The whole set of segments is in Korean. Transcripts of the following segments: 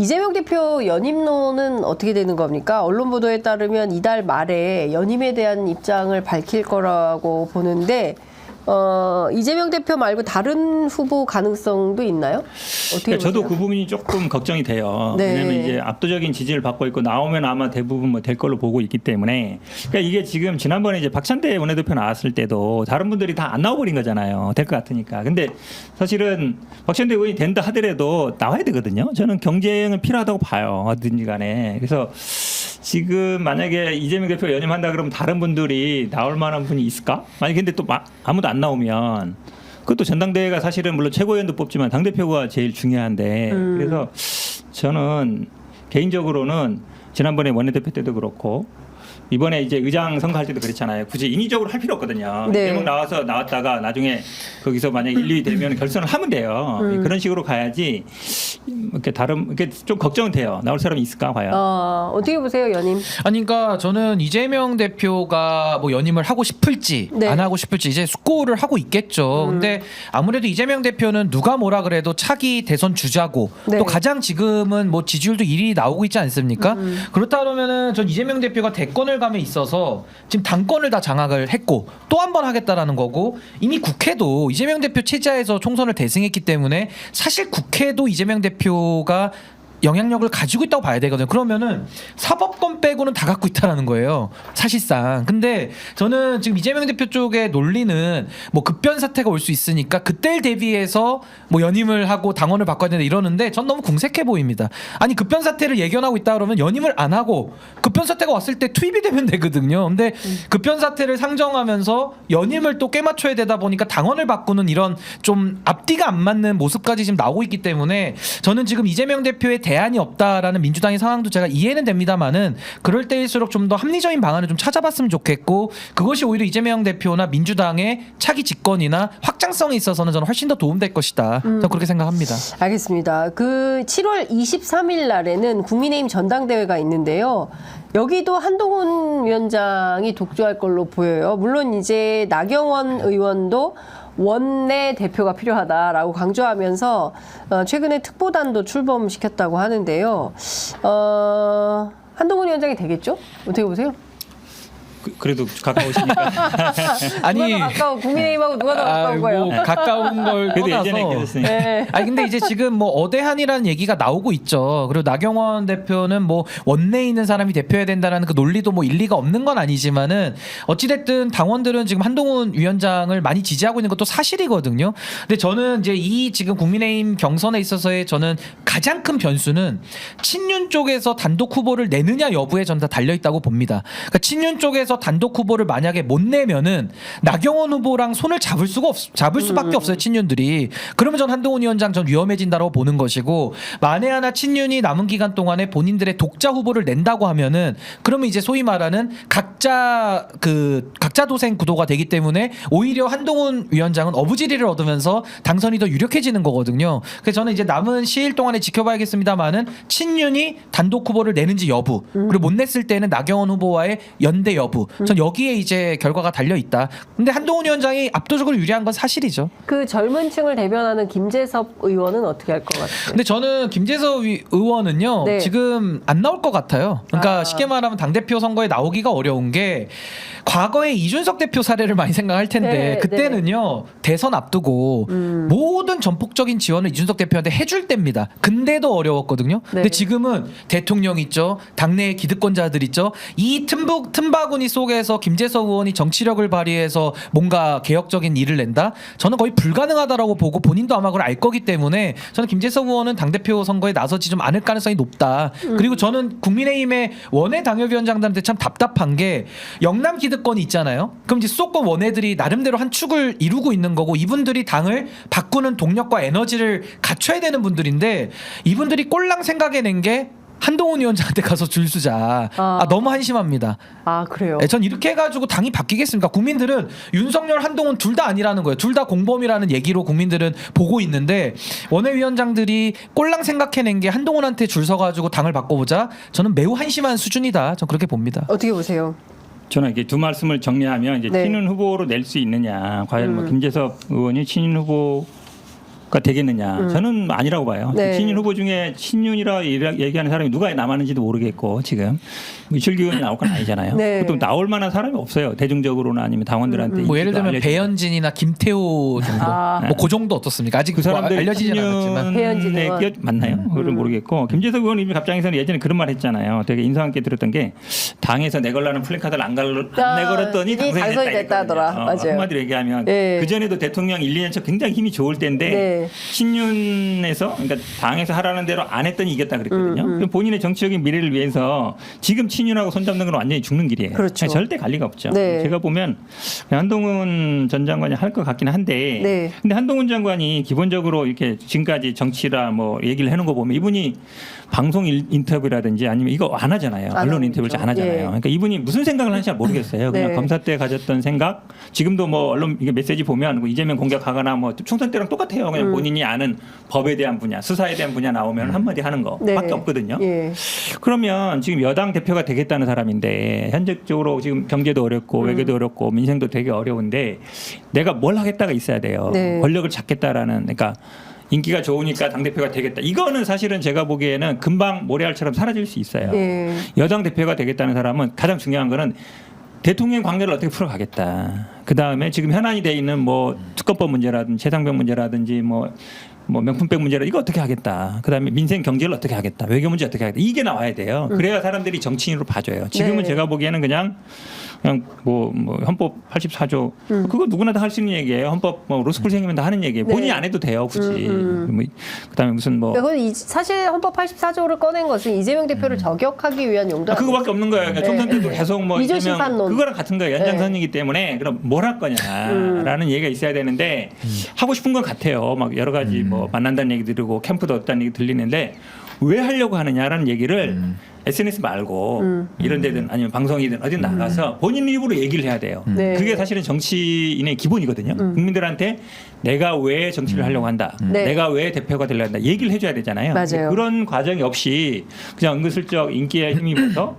이재명 대표 연임론은 어떻게 되는 겁니까? 언론 보도에 따르면 이달 말에 연임에 대한 입장을 밝힐 거라고 보는데 이재명 대표 말고 다른 후보 가능성도 있나요? 어떻게 저도 보세요? 그 부분이 조금 걱정이 돼요. 네. 왜냐하면 이제 압도적인 지지를 받고 있고 나오면 아마 대부분 뭐 될 걸로 보고 있기 때문에 그러니까 이게 지금 지난번에 이제 박찬대 원내대표 나왔을 때도 다른 분들이 다 안 나와버린 거잖아요. 될 것 같으니까. 근데 사실은 박찬대 의원이 된다 하더라도 나와야 되거든요. 저는 경쟁은 필요하다고 봐요. 어든지 간에. 그래서 지금 만약에 이재명 대표 연임한다 그러면 다른 분들이 나올 만한 분이 있을까? 만약에 근데 또 아무도 안 나오면 그것도 전당대회가 사실은 물론 최고위원도 뽑지만 당대표가 제일 중요한데 그래서 저는 개인적으로는 지난번에 원내대표 때도 그렇고 이번에 이제 의장 선거할 때도 그렇잖아요. 굳이 인위적으로 할 필요 없거든요. 네. 1명 나왔다가 나중에 거기서 만약에 1, 2위 되면 결선을 하면 돼요. 그런 식으로 가야지 이렇게 좀 걱정은 돼요. 나올 사람이 있을까 과연. 어떻게 보세요, 연임? 아니 그러니까 저는 이재명 대표가 뭐 연임을 하고 싶을지 네. 안 하고 싶을지 이제 숙고를 하고 있겠죠. 근데 아무래도 이재명 대표는 누가 뭐라 그래도 차기 대선 주자고 네. 또 가장 지금은 뭐 지지율도 1위 나오고 있지 않습니까? 그렇다 그러면은 전 이재명 대표가 대권을 감에 있어서 지금 당권을 다 장악을 했고 또 한 번 하겠다라는 거고 이미 국회도 이재명 대표 체제에서 총선을 대승했기 때문에 사실 국회도 이재명 대표가 영향력을 가지고 있다고 봐야 되거든요. 그러면은 사법권 빼고는 다 갖고 있다라는 거예요. 사실상. 근데 저는 지금 이재명 대표 쪽의 논리는 뭐 급변 사태가 올 수 있으니까 그때를 대비해서 뭐 연임을 하고 당원을 바꿔야 된다 이러는데 전 너무 궁색해 보입니다. 아니 급변 사태를 예견하고 있다 그러면 연임을 안 하고 급변 사태가 왔을 때 투입이 되면 되거든요. 근데 급변 사태를 상정하면서 연임을 또 꿰맞춰야 되다 보니까 당원을 바꾸는 이런 좀 앞뒤가 안 맞는 모습까지 지금 나오고 있기 때문에 저는 지금 이재명 대표의 대안이 없다라는 민주당의 상황도 제가 이해는 됩니다만은 그럴 때일수록 좀 더 합리적인 방안을 좀 찾아봤으면 좋겠고 그것이 오히려 이재명 대표나 민주당의 차기 집권이나 확장성에 있어서는 저는 훨씬 더 도움될 것이다. 저는 그렇게 생각합니다. 알겠습니다. 그 7월 23일 날에는 국민의힘 전당대회가 있는데요. 여기도 한동훈 위원장이 독주할 걸로 보여요. 물론 이제 나경원 의원도 원내 대표가 필요하다라고 강조하면서 최근에 특보단도 출범시켰다고 하는데요. 한동훈 위원장이 되겠죠? 어떻게 보세요? 그래도 가까우시니까. 아니 누가 더 가까워? 국민의힘하고 누가 더 가까운 거예요? 뭐 가까운 걸 그래도 떠나서 예전에 계셨으니까. 네. 아니 근데 이제 지금 뭐 어대한이라는 얘기가 나오고 있죠. 그리고 나경원 대표는 뭐 원내에 있는 사람이 대표해야 된다라는 그 논리도 뭐 일리가 없는 건 아니지만은 어찌됐든 당원들은 지금 한동훈 위원장을 많이 지지하고 있는 것도 사실이거든요. 근데 저는 이제 이 지금 국민의힘 경선에 있어서의 저는 가장 큰 변수는 친윤 쪽에서 단독 후보를 내느냐 여부에 저는 다 달려 있다고 봅니다. 그러니까 친윤 쪽에서 단독 후보를 만약에 못 내면은 나경원 후보랑 손을 잡을 수밖에 없어요. 친윤들이. 그러면 전 한동훈 위원장 전 위험해진다고 보는 것이고 만에 하나 친윤이 남은 기간 동안에 본인들의 독자 후보를 낸다고 하면은 그러면 이제 소위 말하는 각자 도생 구도가 되기 때문에 오히려 한동훈 위원장은 어부지리를 얻으면서 당선이 더 유력해지는 거거든요. 그래서 저는 이제 남은 시일 동안에 지켜봐야겠습니다만은 친윤이 단독 후보를 내는지 여부 그리고 못 냈을 때는 나경원 후보와의 연대 여부 전 여기에 이제 결과가 달려 있다. 근데 한동훈 위원장이 압도적으로 유리한 건 사실이죠. 그 젊은 층을 대변하는 김재섭 의원은 어떻게 할 것 같아요? 근데 저는 김재섭 의원은요 네. 지금 안 나올 것 같아요. 그러니까 쉽게 말하면 당대표 선거에 나오기가 어려운 게 과거에 이준석 대표 사례를 많이 생각할 텐데 네, 그때는요 대선 앞두고 모든 전폭적인 지원을 이준석 대표한테 해줄 때입니다. 근데도 어려웠거든요. 근데 지금은 대통령 있죠, 당내의 기득권자들 있죠. 이 틈바구니 속에서 김재섭 의원이 정치력을 발휘해서 뭔가 개혁적인 일을 낸다? 저는 거의 불가능하다라고 보고 본인도 아마 그걸 알 거기 때문에 저는 김재섭 의원은 당대표 선거에 나서지 좀 않을 가능성이 높다. 그리고 저는 국민의힘의 원외 당협위원장들한테 참 답답한 게 영남 기득권이 있잖아요. 그럼 이제 수도권 원외들이 나름대로 한 축을 이루고 있는 거고 이분들이 당을 바꾸는 동력과 에너지를 갖춰야 되는 분들인데 이분들이 꼴랑 생각해낸 게 한동훈 위원장한테 가서 줄 서자. 너무 한심합니다. 아 그래요? 전 이렇게 해가지고 당이 바뀌겠습니까? 국민들은 윤석열, 한동훈 둘 다 아니라는 거예요. 둘 다 공범이라는 얘기로 국민들은 보고 있는데 원내위원장들이 꼴랑 생각해낸 게 한동훈한테 줄 서가지고 당을 바꿔보자. 저는 매우 한심한 수준이다. 전 그렇게 봅니다. 어떻게 보세요? 저는 이렇게 두 말씀을 정리하면 이제 네. 친윤 후보로 낼 수 있느냐, 과연 뭐 김재섭 의원이 친윤 후보 되겠느냐? 저는 아니라고 봐요. 네. 신윤 후보 중에 신윤이라 얘기하는 사람이 누가 남았는지도 모르겠고 지금 유출기원이 나올 건 아니잖아요. 네. 또 나올 만한 사람이 없어요. 대중적으로나 아니면 당원들한테. 뭐 예를 인기도 들면 알려지고. 배현진이나 김태호 정도, 아. 뭐 그 정도 어떻습니까? 아직 그 사람들 알려지진 않았지만. 배현진 신윤에 의원. 맞나요? 그걸 모르겠고 김재석 의원님이 갑자기서는 예전에 그런 말 했잖아요. 되게 인상 깊게 들었던 게 당에서 내걸라는 플래카드를 안 내걸었더니 이미 당선이 됐다 하더라. 맞아요. 한마디로 얘기하면 네. 그 전에도 대통령 1, 2년 차 굉장히 힘이 좋을 때인데 네. 신윤에서 그러니까 당에서 하라는 대로 안 했더니 이겼다 그랬거든요. 그럼 본인의 정치적인 미래를 위해서 지금 친윤하고 손잡는 건 완전히 죽는 길이에요. 그렇죠. 절대 갈 리가 없죠. 네. 제가 보면 한동훈 전 장관이 할 것 같긴 한데 네. 근데 한동훈 장관이 기본적으로 이렇게 지금까지 정치라 뭐 얘기를 해놓은 거 보면 이분이 방송 인터뷰라든지 아니면 이거 안 하잖아요. 안 언론 하죠. 인터뷰를 잘 안 하잖아요. 예. 그러니까 이분이 무슨 생각을 하는지 잘 모르겠어요. 그냥 네. 검사 때 가졌던 생각 지금도 뭐 언론 이게 메시지 보면 뭐 이재명 공격하거나 뭐 총선 때랑 똑같아요. 그냥 본인이 아는 법에 대한 분야, 수사에 대한 분야 나오면 한마디 하는 거밖에 네. 없거든요. 예. 그러면 지금 여당 대표가 되겠다는 사람인데 현실적으로 지금 경제도 어렵고 외교도 어렵고 민생도 되게 어려운데 내가 뭘 하겠다가 있어야 돼요. 네. 권력을 잡겠다라는 그러니까 인기가 좋으니까 당대표가 되겠다. 이거는 사실은 제가 보기에는 금방 모래알처럼 사라질 수 있어요. 예. 여당 대표가 되겠다는 사람은 가장 중요한 거는 대통령 관계를 어떻게 풀어가겠다. 그 다음에 지금 현안이 돼 있는 뭐 특검법 문제라든지 최상병 문제라든지 뭐 명품백 문제라 이거 어떻게 하겠다. 그다음에 민생 경제를 어떻게 하겠다. 외교 문제 어떻게 하겠다. 이게 나와야 돼요. 그래야 사람들이 정치인으로 봐줘요. 지금은 네. 제가 보기에는 그냥 뭐 헌법 84조 그거 누구나 다 할 수 있는 얘기예요. 헌법 뭐 로스쿨생이면 다 하는 얘기예요. 네. 본인이 안 해도 돼요. 굳이. 뭐 그다음에 무슨 뭐 그건 사실 헌법 84조를 꺼낸 것은 이재명 대표를 저격하기 위한 용도. 그거밖에 없는 거예요. 그러니까 네. 총선 때도 계속 뭐 이조 이재명 심판론. 그거랑 같은 거예요. 연장선이기 때문에 그럼 뭘 할 거냐라는 얘기가 있어야 되는데 하고 싶은 건 같아요. 막 여러 가지 뭐 만난다는 얘기 들리고 캠프도 없다는 얘기 들리는데 왜 하려고 하느냐라는 얘기를 SNS 말고 이런 데든 아니면 방송이든 어디 나가서 본인 입으로 얘기를 해야 돼요. 네. 그게 사실은 정치인의 기본이거든요. 국민들한테 내가 왜 정치를 하려고 한다. 네. 내가 왜 대표가 되려고 한다. 얘기를 해줘야 되잖아요. 맞아요. 그런 과정이 없이 그냥 은근슬쩍 인기에 힘입어서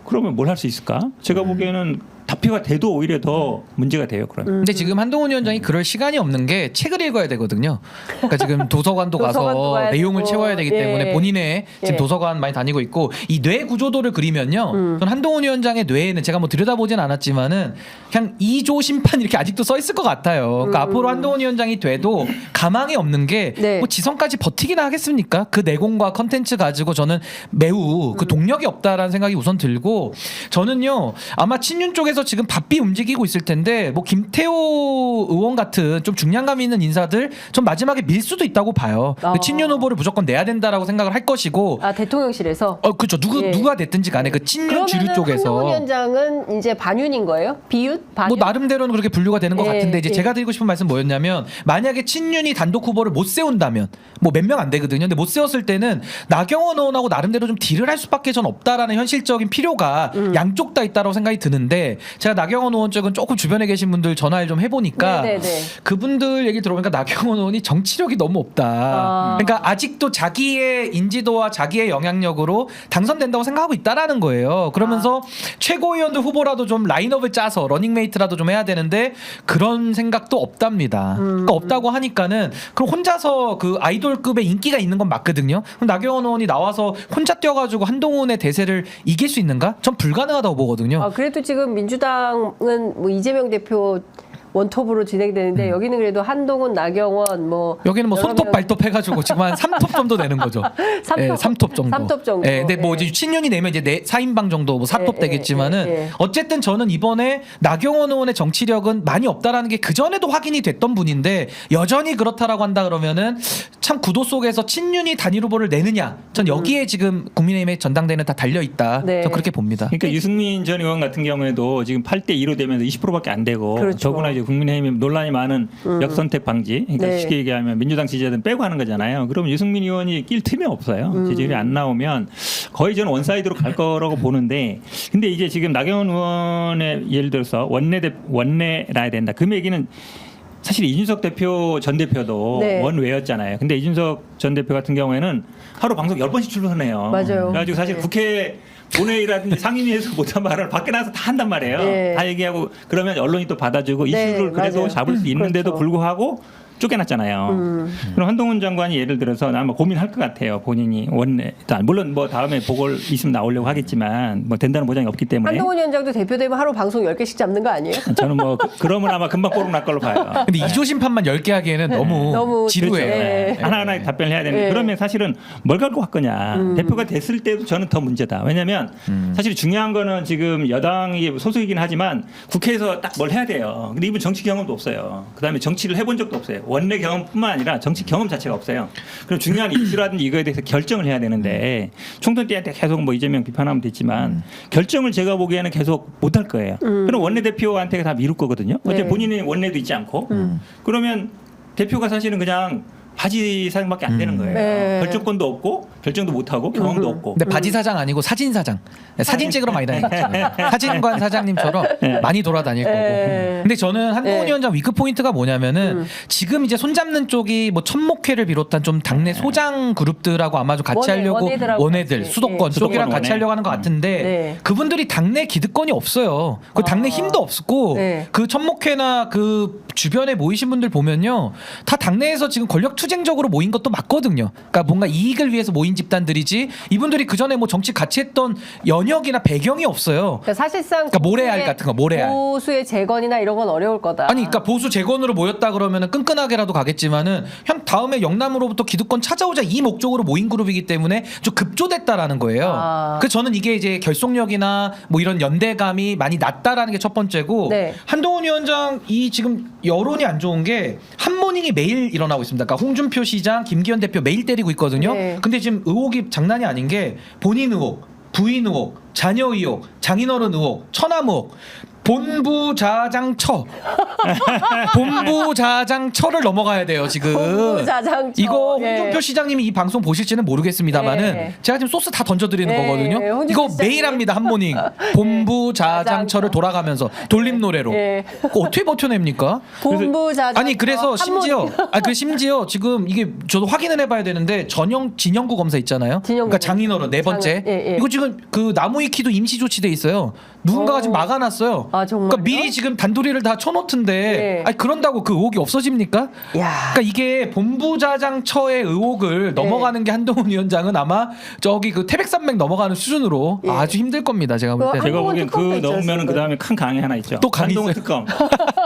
그러면 뭘 할 수 있을까? 제가 보기에는 대표가 돼도 오히려 더 문제가 돼요. 그러면. 근데 지금 한동훈 위원장이 그럴 시간이 없는 게 책을 읽어야 되거든요. 그러니까 지금 도서관도 도서관도 가서 가야 내용을 되고. 채워야 되기 예. 때문에 본인의 지금 예. 도서관 많이 다니고 있고 이 뇌 구조도를 그리면요. 전 한동훈 위원장의 뇌에는 제가 뭐 들여다보진 않았지만은 그냥 2조 심판 이렇게 아직도 써 있을 것 같아요. 그러니까 앞으로 한동훈 위원장이 돼도 가망이 없는 게 네. 뭐 지선까지 버티기나 하겠습니까? 그 내공과 컨텐츠 가지고 저는 매우 그 동력이 없다라는 생각이 우선 들고 저는요 아마 친윤 쪽에서 지금 바삐 움직이고 있을 텐데 뭐 김태호 의원 같은 좀 중량감 있는 인사들 좀 마지막에 밀 수도 있다고 봐요. 그 친윤 후보를 무조건 내야 된다라고 생각을 할 것이고 아 대통령실에서. 그렇죠. 예. 누가 됐든지 간에 그 친윤 주류 그러면은 쪽에서 한동훈 위원장은 이제 반윤인 거예요? 비윤? 반윤? 뭐 나름대로는 그렇게 분류가 되는 것 예, 같은데 이제 예. 제가 드리고 싶은 말씀 뭐였냐면 만약에 친윤이 단독 후보를 못 세운다면 뭐 몇 명 안 되거든요. 근데 못 세웠을 때는 나경원 의원하고 나름대로 좀 딜을 할 수밖에 전 없다라는 현실적인 필요가 양쪽 다 있다고 생각이 드는데 제가 나경원 의원 쪽은 조금 주변에 계신 분들 전화를 좀 해보니까 네네네. 그분들 얘기 들어보니까 나경원 의원이 정치력이 너무 없다. 아. 그러니까 아직도 자기의 인지도와 자기의 영향력으로 당선된다고 생각하고 있다라는 거예요. 그러면서 최고위원들 후보라도 좀 라인업을 짜서 러닝메이트라도 좀 해야 되는데 그런 생각도 없답니다. 그러니까 없다고 하니까는 그럼 혼자서 그 아이돌급의 인기가 있는 건 맞거든요. 그럼 나경원 의원이 나와서 혼자 뛰어가지고 한동훈의 대세를 이길 수 있는가? 전 불가능하다고 보거든요. 아, 그래도 지금 민주당은 뭐 이재명 대표 원톱으로 진행되는데 여기는 그래도 한동훈, 나경원 뭐 여기는 뭐 여러 손톱 명- 발톱 해가지고 지금 한 3톱 정도 되는 거죠. 삼톱? 예, 3톱 정도. 삼톱 정도. 예, 근데 뭐 예. 이제 친윤이 내면 이제 4인방 정도 뭐 4톱 예, 되겠지만은 예, 예. 어쨌든 저는 이번에 나경원 의원의 정치력은 많이 없다라는 게 그 전에도 확인이 됐던 분인데 여전히 그렇다라고 한다 그러면은 참 구도 속에서 친윤이 단일 후보를 내느냐. 전 여기에 지금 국민의힘의 전당대회는 다 달려 있다. 네. 전 그렇게 봅니다. 그러니까 유승민 전 의원 같은 경우에도 지금 8대 2로 되면서 20%밖에 안 되고 그렇죠. 더구나 이제 국민의힘이 논란이 많은 역선택 방지, 그러니까 네. 쉽게 얘기하면 민주당 지지자들은 빼고 하는 거잖아요. 그럼 유승민 의원이 낄 틈이 없어요. 지지율이 안 나오면 거의 저는 원사이드로 갈 거라고 보는데, 근데 이제 지금 나경원 의원의 예를 들어서 원내라 해야 된다. 그 얘기는 사실 이준석 대표 전 대표도 네. 원외였잖아요. 근데 이준석 전 대표 같은 경우에는 하루 방송 10번씩 출근해요. 맞아요. 그래가지고 사실 네. 국회 본회의라든지 상임위에서 못한 말을 밖에 나가서 다 한단 말이에요. 네. 다 얘기하고 그러면 언론이 또 받아주고 네, 이슈를 그래도 맞아요. 잡을 수 있는데도 그렇죠. 불구하고 쫓겨났잖아요. 그럼 한동훈 장관이 예를 들어서 아마 고민할 것 같아요. 본인이 원내 물론 뭐 다음에 보궐 있으면 나오려고 하겠지만 뭐 된다는 보장이 없기 때문에. 한동훈 위원장도 대표되면 하루 방송 10개씩 잡는 거 아니에요? 저는 뭐 그러면 아마 금방 꼬록 날 걸로 봐요. 근데 이조 심판만 10개 하기에는 너무 지루해요. 네. 하나하나 답변을 해야 되는데 네. 그러면 사실은 뭘 갖고 갈 거냐. 대표가 됐을 때도 저는 더 문제다. 왜냐하면 사실 중요한 거는 지금 여당이 소속이긴 하지만 국회에서 딱 뭘 해야 돼요. 근데 이분 정치 경험도 없어요. 그다음에 정치를 해본 적도 없어요. 원내 경험뿐만 아니라 정치 경험 자체가 없어요. 그럼 중요한 이슈라든지 이거에 대해서 결정을 해야 되는데 총선 때 계속 뭐 이재명 비판하면 됐지만 결정을 제가 보기에는 계속 못 할 거예요. 그럼 원내대표한테 다 미룰 거거든요. 어째 네. 본인이 원내도 있지 않고 그러면 대표가 사실은 그냥 바지 사장밖에 안 되는 거예요. 네. 결정권도 없고 결정도 못 하고 경험도 없고. 근데 바지 사장 아니고 사진 사장. 사진 찍으러 많이 다니죠. 사진관 사장님처럼 많이 돌아다닐 거고. 네. 근데 저는 한동훈 네. 위원장 위크 포인트가 뭐냐면은 지금 이제 손잡는 쪽이 뭐 천목회를 비롯한 좀 당내 소장 그룹들하고 아마 좀 같이 하려고 원애들하고 원애들 같이. 수도권 네. 쪽이랑 같이 원애. 하려고 하는 것 같은데 네. 그분들이 당내 기득권이 없어요. 그 당내 힘도 없고 네. 그 천목회나 그 주변에 모이신 분들 보면요 다 당내에서 지금 권력 투쟁적으로 모인 것도 맞거든요. 그러니까 뭔가 이익을 위해서 모인 집단들이지 이분들이 그 전에 뭐 정치 같이 했던 연역이나 배경이 없어요. 그러니까 사실상 그러니까 모래알 같은 거, 모래알. 보수의 재건이나 이런 건 어려울 거다. 아니, 그러니까 보수 재건으로 모였다 그러면은 끈끈하게라도 가겠지만은 현 다음에 영남으로부터 기득권 찾아오자 이 목적으로 모인 그룹이기 때문에 좀 급조됐다라는 거예요. 아. 그래서 저는 이게 이제 결속력이나 뭐 이런 연대감이 많이 낮다라는 게 첫 번째고 네. 한동훈 위원장 이 지금 여론이 안 좋은 게 한모닝이 매일 일어나고 있습니다. 그러니까 홍준표 시장, 김기현 대표 매일 때리고 있거든요. 네. 근데 지금 의혹이 장난이 아닌 게 본인 의혹, 부인 의혹, 자녀 의혹, 장인어른 의혹, 처남 의혹, 본부자장처 본부자장처를 넘어가야 돼요 지금. 본부자장처. 이거 예. 홍준표 시장님이 이 방송 보실지는 모르겠습니다만은 예. 제가 지금 소스 다 던져드리는 예, 거거든요. 홍준표 이거 시장님. 매일 합니다 한모닝. 본부자장처를 돌아가면서 돌림 노래로. 예. 그거 어떻게 버텨냅니까? 본부자장. 아니 그래서 심지어 심지어 지금 이게 저도 확인을 해봐야 되는데 진영구 검사 있잖아요. 진영구. 그러니까 장인어른 네 번째. 예, 예. 이거 지금 그 나무위키도 임시 조치돼 있어요. 누군가가 지금 막아놨어요. 아, 정말요? 그러니까 미리 지금 단도리를 다 쳐놓던데. 예. 아니 그런다고 그 의혹이 없어집니까? 야. 그러니까 이게 본부자장처의 의혹을 넘어가는 게 한동훈 위원장은 아마 저기 그 태백산맥 넘어가는 수준으로 예. 아주 힘들 겁니다. 제가 볼 때. 그 제가 보기엔 그 특검도 있지 넣으면은 않습니까? 그 다음에 큰 강이 하나 있죠. 또 강이 한동훈 있어요?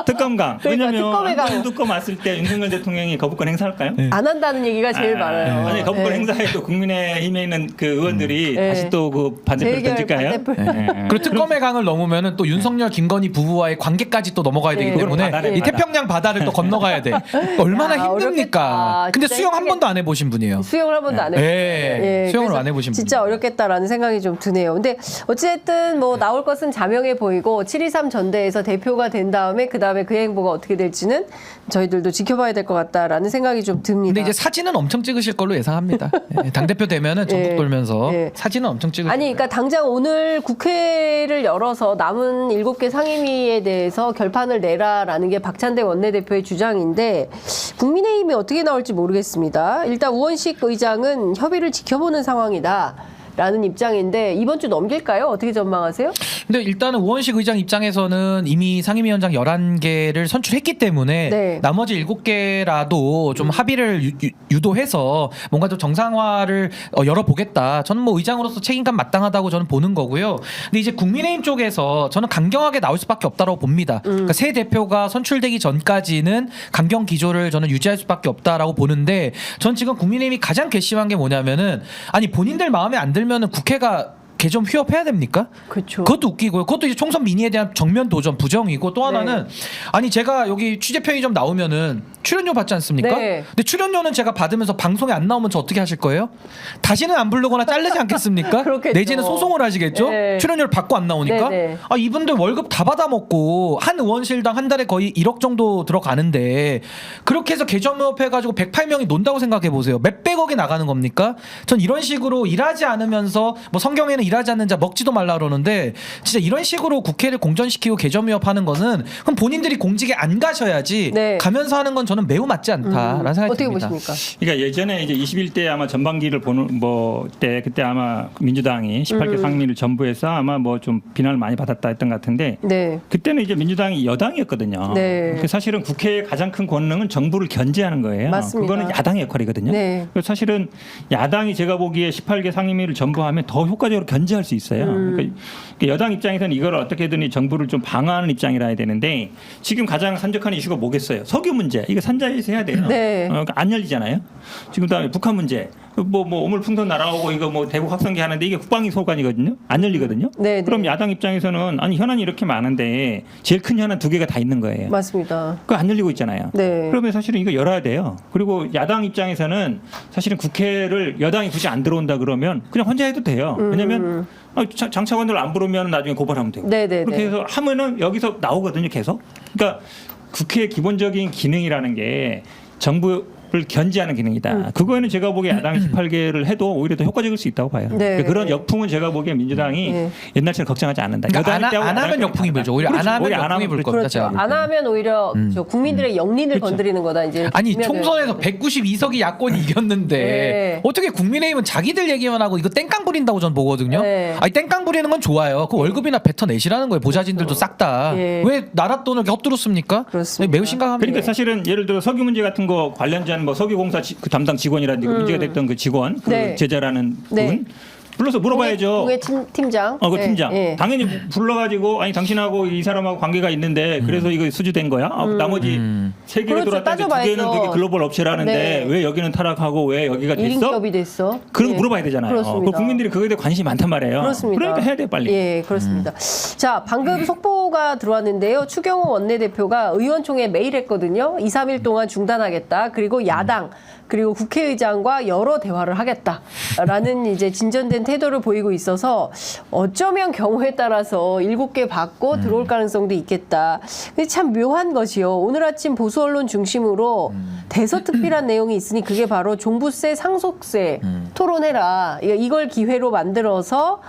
특검강. 그러니까 왜냐면 특검의 강. 한동훈 특검 왔을 때 윤석열 대통령이 거부권 행사할까요? 안 한다는 얘기가 제일 많아요. 아니 거부권 예. 행사에 또 국민의힘에 있는 그 의원들이 예. 다시 또 그 반대표를 재결 던질까요? 반대표. 예. 그리고 특검의 강을 넘으면은 또 윤석열, 김건희 부부와의 관계까지 또 넘어가야 되기 예. 때문에 그걸 바다네, 이 바다. 태평양 바다를 또 건너가야 돼. 얼마나 야, 힘듭니까? 어렵겠다. 근데 진짜 수영 한 힘들겠- 번도 안 해보신 분이에요. 수영을 한 번도 안 해요. 예, 수영을 그래서 안 해보신 진짜 분이에요. 어렵겠다라는 생각이 좀 드네요. 근데 어쨌든 뭐 나올 것은 자명해 보이고 7.23 전대에서 대표가 된 다음에 그 다음에 그 행보가 어떻게 될지는 저희들도 지켜봐야 될 것 같다라는 생각이 좀 듭니다. 근데 이제 사진은 엄청 찍으실 걸로 예상합니다. 당 대표 되면은 전국 예. 돌면서 예. 사진은 엄청 찍으실 아니, 거예요. 그러니까 당장 오늘 국회를 열어서 남은 7개 상임위에 대해서 결판을 내라라는 게 박찬대 원내대표의 주장인데 국민의힘이 어떻게 나올지 모르겠습니다. 일단 우원식 의장은 협의를 지켜보는 상황이다. 라는 입장인데 이번 주 넘길까요? 어떻게 전망하세요? 근데 일단은 우원식 의장 입장에서는 이미 상임위원장 11개를 선출했기 때문에 네. 나머지 7개라도 좀 합의를 유도해서 뭔가 좀 정상화를 열어보겠다. 저는 뭐 의장으로서 책임감 마땅하다고 저는 보는 거고요. 근데 이제 국민의힘 쪽에서 저는 강경하게 나올 수밖에 없다고 봅니다. 그러니까 새 대표가 선출되기 전까지는 강경 기조를 저는 유지할 수밖에 없다라고 보는데 전 지금 국민의힘이 가장 괘씸한 게 뭐냐면은 아니 본인들 마음에 안 들면은 국회가 개점 휴업해야 됩니까? 그렇죠. 그것도 웃기고요. 그것도 이제 총선 민의에 대한 정면 도전 부정이고 또 하나는 아니 제가 여기 취재 편의점 나오면은 출연료 받지 않습니까? 네. 근데 출연료는 제가 받으면서 방송에 안 나오면 저 어떻게 하실 거예요? 다시는 안 부르거나 자르지 않겠습니까? 그렇겠죠. 내지는 소송을 하시겠죠? 네. 출연료를 받고 안 나오니까. 네, 네. 아 이분들 월급 다 받아 먹고 한 의원실당 한 달에 거의 1억 정도 들어가는데 그렇게 해서 개점업 해가지고 108명이 논다고 생각해 보세요. 몇백억이 나가는 겁니까? 전 이런 식으로 일하지 않으면서 뭐 성경에는 일하지 않는 자 먹지도 말라 그러는데 진짜 이런 식으로 국회를 공전시키고 개점 위협하는 거는 그럼 본인들이 공직에 안 가셔야지 네. 가면서 하는 건 저는 매우 맞지 않다라는 생각이 어떻게 듭니다. 보십니까? 그러니까 예전에 이제 21대 아마 전반기를 보는 그때 아마 민주당이 18개 상임위를 전부해서 아마 뭐 좀 비난을 많이 받았다 했던 것 같은데 네. 그때는 이제 민주당이 여당이었거든요. 네. 그 사실은 국회의 가장 큰 권능은 정부를 견제하는 거예요. 맞습니다. 그거는 야당의 역할이거든요. 네. 그래서 사실은 야당이 제가 보기에 18개 상임위를 전부하면 더 효과적으로 견제할 수 있어요. 그러니까 여당 입장에서는 이걸 어떻게든 정부를 좀 방어하는 입장이라 해야 되는데 지금 가장 산적한 이슈가 뭐겠어요? 석유 문제. 이거 산자에서 해야 돼요. 네. 그러니까 안 열리잖아요. 지금 다음에 북한 문제. 뭐 오물풍선 날아오고 이거 뭐 대북 확성기 하는데 이게 국방위 소관이거든요. 안 열리거든요. 네, 그럼 네. 야당 입장에서는 아니 현안이 이렇게 많은데 제일 큰 현안 2개가 다 있는 거예요. 맞습니다. 그거 안 열리고 있잖아요. 네. 그러면 사실은 이거 열어야 돼요. 그리고 야당 입장에서는 사실은 국회를 여당이 굳이 안 들어온다 그러면 그냥 혼자 해도 돼요. 왜냐하면 장차관들 안 부르면 나중에 고발하면 되고. 네네네. 그렇게 해서 하면은 여기서 나오거든요. 계속. 그러니까 국회의 기본적인 기능이라는 게 정부를 견제하는 기능이다. 그거에는 제가 보기에 야당이 18개를 해도 오히려 더 효과적일 수 있다고 봐요. 네. 그러니까 그런 역풍은 제가 보기에 민주당이 네. 옛날처럼 걱정하지 않는다. 그러니까 여당일 때하고 안 할 하면 때는 역풍이 다르다. 불죠. 오히려 그렇죠. 안 하면 오히려 역풍이 불 겁니다. 그렇죠. 제가 볼 안 때는. 하면 오히려 저 국민들의 영린을 그렇죠. 건드리는 거다 이제. 아니 국민한테. 총선에서 192석이 야권이 이겼는데 네. 어떻게 국민의힘은 자기들 얘기만 하고 이거 땡깡 부린다고 전 보거든요. 네. 아니 땡깡 부리는 건 좋아요. 그 월급이나 뱉어내시라는 거예요. 보좌진들도 싹 다. 예. 왜 나라 돈을 이렇게 헛들었습니까? 그렇습니다. 매우 심각합니다. 그러니까 사실은 예를 들어 석유 문제 같은 거 관련된 뭐 석유공사 그 담당 직원이라든지 문제가 됐던 그 직원, 그 네. 제자라는 네. 분 불러서 물어봐야죠. 공회 팀장. 그 네, 팀장. 네. 당연히 불러가지고 아니 당신하고 이 사람하고 관계가 있는데 그래서 이거 수주된 거야? 나머지 세 개가 그렇죠. 들어왔다는데 두 개는 따져봐야죠. 그게 글로벌 업체라는데 네. 왜 여기는 타락하고 왜 여기가 됐어? 1인기업이 됐어. 그런 예. 거 물어봐야 되잖아요. 그렇습니다. 그 국민들이 그거에 대해 관심이 많단 말이에요. 그렇습니다. 그러니까 해야 돼 빨리. 예, 그렇습니다. 자, 방금 속보가 들어왔는데요. 추경호 원내대표가 의원총회 매일 했거든요. 2, 3일 동안 중단하겠다. 그리고 야당 그리고 국회의장과 여러 대화를 하겠다라는 이제 진전된 태도를 보이고 있어서 어쩌면 경우에 따라서 7개 받고 들어올 가능성도 있겠다. 근데 참 묘한 것이요. 오늘 아침 보수 언론 중심으로 대서특필한 내용이 있으니 그게 바로 종부세, 상속세 토론해라. 이걸 기회로 만들어서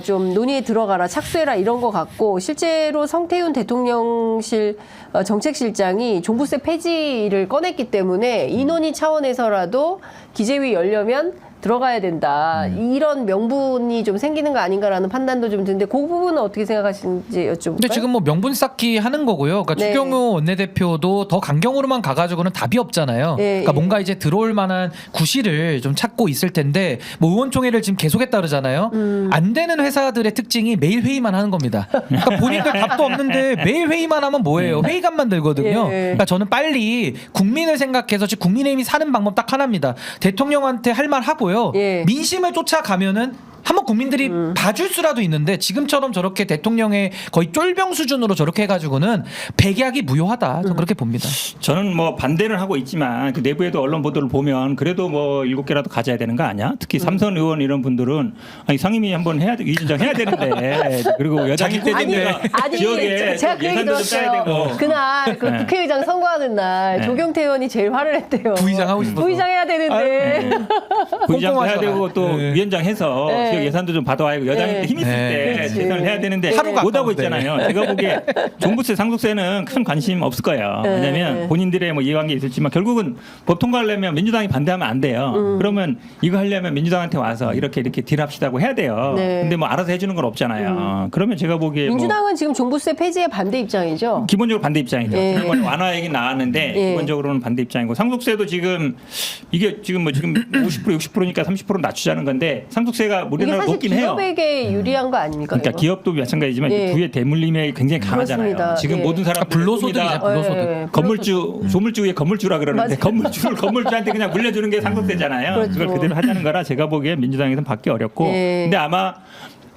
좀 논의에 들어가라, 착수해라 이런 것 같고 실제로 성태윤 대통령실 정책실장이 종부세 폐지를 꺼냈기 때문에 이 논의 차원에서라도 기재위 열려면 들어가야 된다. 이런 명분이 좀 생기는 거 아닌가라는 판단도 좀 드는데 그 부분은 어떻게 생각하시는지 여쭤볼까요? 근데 지금 뭐 명분 쌓기 하는 거고요. 그러니까 네. 추경호 원내대표도 더 강경으로만 가가지고는 답이 없잖아요. 예, 그러니까 예. 뭔가 이제 들어올 만한 구실을 좀 찾고 있을 텐데 뭐 의원총회를 지금 계속했다 그러잖아요. 안 되는 회사들의 특징이 매일 회의만 하는 겁니다. 그러니까 본인들 답도 없는데 매일 회의만 하면 뭐예요? 회의감만 들거든요. 예. 그러니까 저는 빨리 국민을 생각해서 지금 국민의힘이 사는 방법 딱 하나입니다. 대통령한테 할 말 하고요. 예. 민심을 쫓아가면은 한번 국민들이 봐줄 수라도 있는데 지금처럼 저렇게 대통령의 거의 쫄병 수준으로 저렇게 해가지고는 백약이 무효하다. 저는 그렇게 봅니다. 저는 뭐 반대는 하고 있지만 그 내부에도 언론 보도를 보면 그래도 뭐 7개라도 가져야 되는 거 아니야? 특히 삼선 의원 이런 분들은 아니 상임위 한번 해야 돼, 위진정 해야 되는데 그리고 여당일 때 되면 지역에 제가 그 얘기 예산도 좀 짜야 들었어요. 되고 그날 그 네. 국회의장 선거하는 날 네. 조경태 의원이 제일 화를 했대요. 부의장 하고 싶어서. 부의장 해야 되는데. 부의장도 해야 꼼꼼하잖아요. 되고 또 네. 위원장 해서 네. 지역 예산도 좀 받아와야 하고 여당일 네. 때 힘 있을 네. 때 그렇지. 대선을 해야 되는데 하루가 못 하고 아까운데. 있잖아요. 제가 보기에 종부세, 상속세는 큰 관심 없을 거예요. 네. 왜냐하면 본인들의 뭐 이해관계 있을지만 결국은 법 통과하려면 민주당이 반대하면 안 돼요. 그러면 이거 하려면 민주당한테 와서 이렇게 딜합시다고 해야 돼요. 네. 근데 뭐 알아서 해주는 건 없잖아요. 그러면 제가 보기에 민주당은 지금 종부세 폐지에 반대 입장이죠. 기본적으로 반대 입장이죠. 예. 지난번에 완화 얘기 나왔는데 예. 기본적으로는 반대 입장이고 상속세도 지금 이게 지금 50% 60%니까 30% 낮추자는 건데 상속세가 이게 우리나라 사실 높긴 해요. 기업에게 유리한 거 아닙니까? 그러니까 이거? 기업도 마찬가지지만 예. 부의 대물림이 굉장히 강하잖아요. 그렇습니다. 지금 예. 모든 사람들이 불로소득이죠. 불로소득. 예, 건물주 조물주 위에 건물주라 그러는데 맞아요. 건물주한테 그냥 물려주는 게 상속세잖아요. 그렇죠. 그걸 그대로 하자는 거라 제가 보기에 민주당에서는 받기 어렵고 예. 근데 아마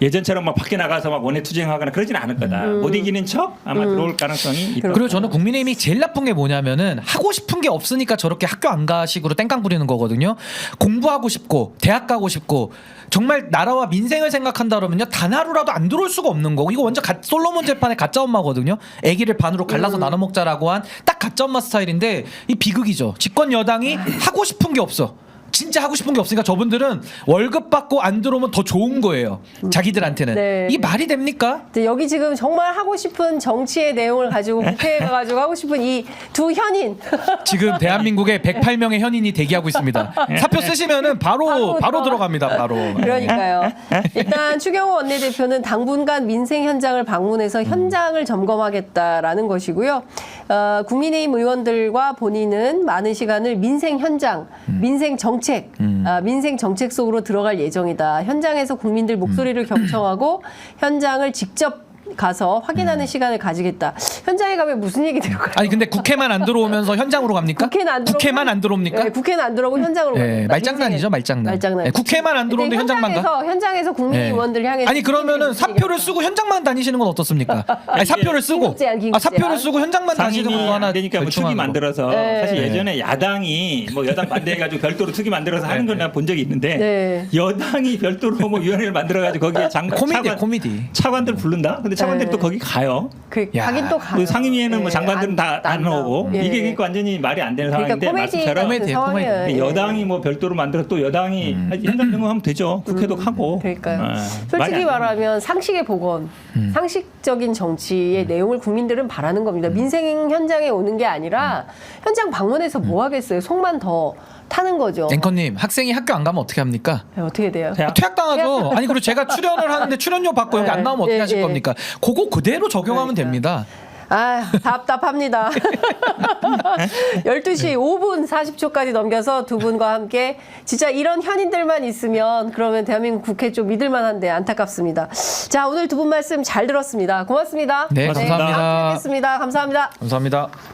예전처럼 막 밖에 나가서 막 원내 투쟁하거나 그러진 않을 거다. 못 이기는 척 아마 들어올 가능성이 있다. 그리고 저는 국민의힘이 제일 나쁜 게 뭐냐면은 하고 싶은 게 없으니까 저렇게 학교 안 가식으로 땡깡 부리는 거거든요. 공부하고 싶고 대학 가고 싶고 정말 나라와 민생을 생각한다 그러면요 단 하루라도 안 들어올 수가 없는 거고 이거 완전 솔로몬 재판의 가짜 엄마거든요. 아기를 반으로 갈라서 나눠 먹자라고 한 딱 가짜 엄마 스타일인데 이 비극이죠. 집권 여당이 하고 싶은 게 없어. 진짜 하고 싶은 게 없으니까 저분들은 월급 받고 안 들어오면 더 좋은 거예요. 자기들한테는. 네. 이게 말이 됩니까? 근데 여기 지금 정말 하고 싶은 정치의 내용을 가지고 국회에 가가지고 하고 싶은 이 두 현인 지금 대한민국에 108명의 현인이 대기하고 있습니다. 사표 쓰시면은 바로 들어갑니다. 바로. 그러니까요. 일단 추경호 원내대표는 당분간 민생 현장을 방문해서 현장을 점검하겠다라는 것이고요. 국민의힘 의원들과 본인은 많은 시간을 민생 현장, 민생 정책, 민생 정책 속으로 들어갈 예정이다. 현장에서 국민들 목소리를 경청하고 현장을 직접 가서 확인하는 시간을 가지겠다. 현장에 가면 무슨 얘기 들을까요? 아니 근데 국회만 안 들어오면서 현장으로 갑니까? 국회만 안 들어옵니까? 네, 국회는 안 들어오고 현장으로 네, 갑니다. 말장난이죠, 말장난. 말장난. 네, 국회만 안 들어오는데 현장만 가? 현장에서 국민의원들 향해 아니 그러면은 사표를 쓰고 현장만 다니시는 건 어떻습니까? 아니 사표를 쓰고 긴급 제안, 긴급 사표를 제안. 쓰고 현장만 다니시는 상임위 거 하나 안 되니까 뭐 특위 결정하는 거. 만들어서 네. 사실 예전에 야당이 뭐 여당 반대해가지고 별도로 특위 만들어서 하는 걸 내가 본 적이 있는데 네. 여당이 별도로 뭐 위원회를 만들어가지고 거기에 코미디. 차관들 부른다. 근데 차관들이 네. 또 거기 가요. 야, 가긴 또 가요. 그 상임위에는 뭐 네, 장관들은 다 안 오고 예. 이게 그러니까 완전히 말이 안 되는 그러니까 상황인데 코미디 말씀처럼 같은 코미디예요, 상황이에요. 코미디. 예. 여당이 뭐 별도로 만들어 또 여당이 현장 점검하면 되죠. 국회도 하고. 그러니까요. 말이 솔직히 안 말하면 상식의 복원, 상식적인 정치의 내용을 국민들은 바라는 겁니다. 민생 현장에 오는 게 아니라 현장 방문해서 뭐 하겠어요. 속만 더 타는 거죠. 앵커님 학생이 학교 안 가면 어떻게 합니까? 네, 어떻게 돼요? 대학- 퇴학당하죠. 아니 그리고 제가 출연을 하는데 출연료 받고 여기 안 나오면 어떻게 네, 하실 네. 겁니까? 그거 그대로 적용하면 그러니까요. 됩니다. 아, 답답합니다. 12시 5분 40초까지 넘겨서 두 분과 함께 진짜 이런 현인들만 있으면 그러면 대한민국 국회 좀 믿을만한데 안타깝습니다. 자, 오늘 두 분 말씀 잘 들었습니다. 고맙습니다. 네, 감사합니다. 감사합니다. 다음 주에 뵙겠습니다. 감사합니다. 감사합니다.